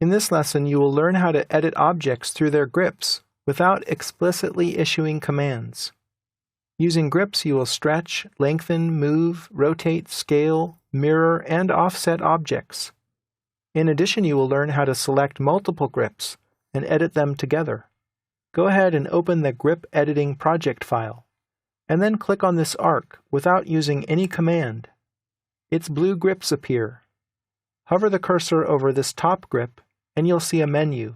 In this lesson, you will learn how to edit objects through their grips without explicitly issuing commands. Using grips, you will stretch, lengthen, move, rotate, scale, mirror, and offset objects. In addition, you will learn how to select multiple grips and edit them together. Go ahead and open the Grip Editing project file, and then click on this arc without using any command. Its blue grips appear. Hover the cursor over this top grip, and you'll see a menu.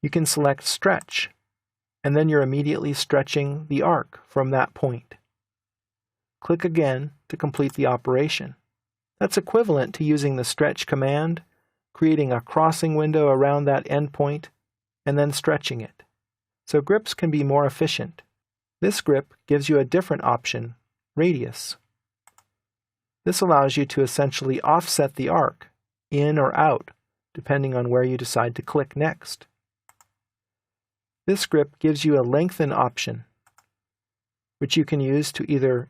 You can select Stretch, and then you're immediately stretching the arc from that point. Click again to complete the operation. That's equivalent to using the Stretch command, creating a crossing window around that endpoint, and then stretching it. So grips can be more efficient. This grip gives you a different option, Radius. This allows you to essentially offset the arc, in or out, depending on where you decide to click next. This grip gives you a Lengthen option, which you can use to either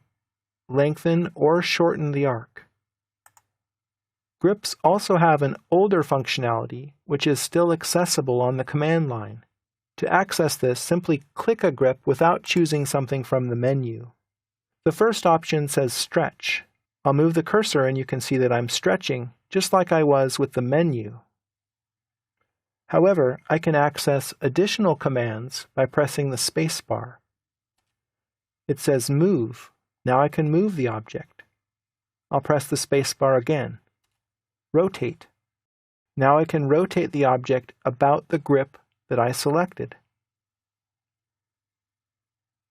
lengthen or shorten the arc. Grips also have an older functionality, which is still accessible on the command line. To access this, simply click a grip without choosing something from the menu. The first option says Stretch. I'll move the cursor and you can see that I'm stretching, just like I was with the menu. However, I can access additional commands by pressing the space bar. It says Move. Now I can move the object. I'll press the space bar again. Rotate. Now I can rotate the object about the grip that I selected.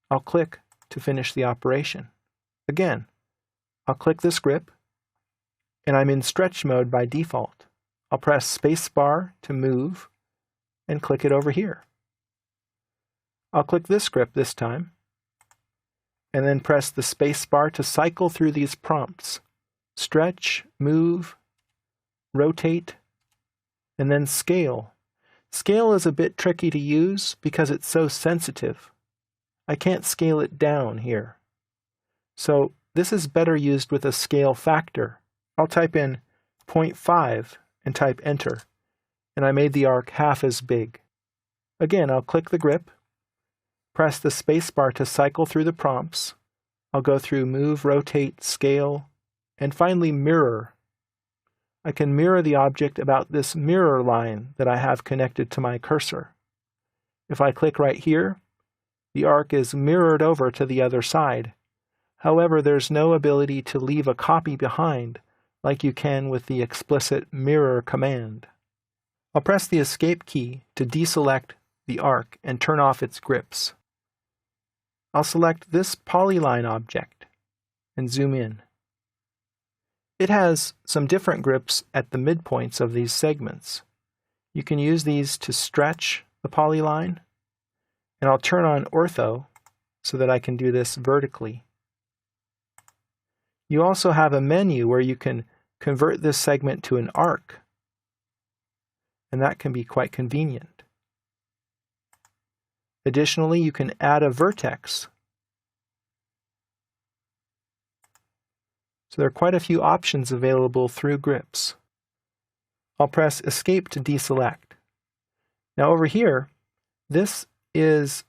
I'll click to finish the operation. Again, I'll click this grip, and I'm in stretch mode by default. I'll press space bar to move, and click it over here. I'll click this grip this time, and then press the space bar to cycle through these prompts. Stretch, move, rotate, and then scale. Scale is a bit tricky to use because it's so sensitive. I can't scale it down here. So this is better used with a scale factor. I'll type in 0.5 and type enter, and I made the arc half as big. Again, I'll click the grip, press the space bar to cycle through the prompts. I'll go through move, rotate, scale, and finally mirror. I can mirror the object about this mirror line that I have connected to my cursor. If I click right here, the arc is mirrored over to the other side. However, there's no ability to leave a copy behind like you can with the explicit mirror command. I'll press the Escape key to deselect the arc and turn off its grips. I'll select this polyline object and zoom in. It has some different grips at the midpoints of these segments. You can use these to stretch the polyline, and I'll turn on ortho so that I can do this vertically. You also have a menu where you can convert this segment to an arc, and that can be quite convenient. Additionally, you can add a vertex. So there are quite a few options available through grips. I'll press Escape to deselect. Now over here, this is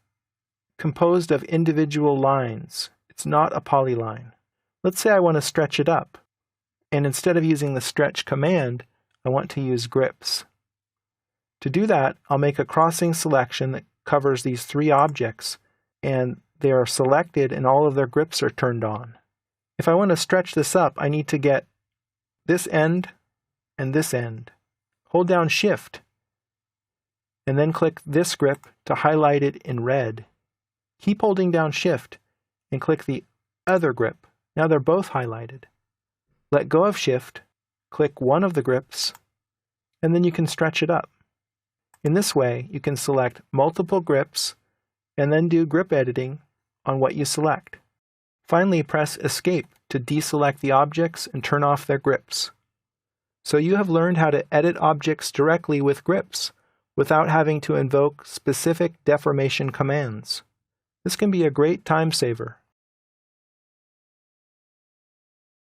composed of individual lines. It's not a polyline. Let's say I want to stretch it up, and instead of using the stretch command, I want to use grips. To do that, I'll make a crossing selection that covers these three objects, and they are selected and all of their grips are turned on. If I want to stretch this up, I need to get this end and this end. Hold down Shift, and then click this grip to highlight it in red. Keep holding down Shift, and click the other grip. Now they're both highlighted. Let go of Shift, click one of the grips, and then you can stretch it up. In this way, you can select multiple grips, and then do grip editing on what you select. Finally, press Escape to deselect the objects and turn off their grips. So you have learned how to edit objects directly with grips without having to invoke specific deformation commands. This can be a great time saver.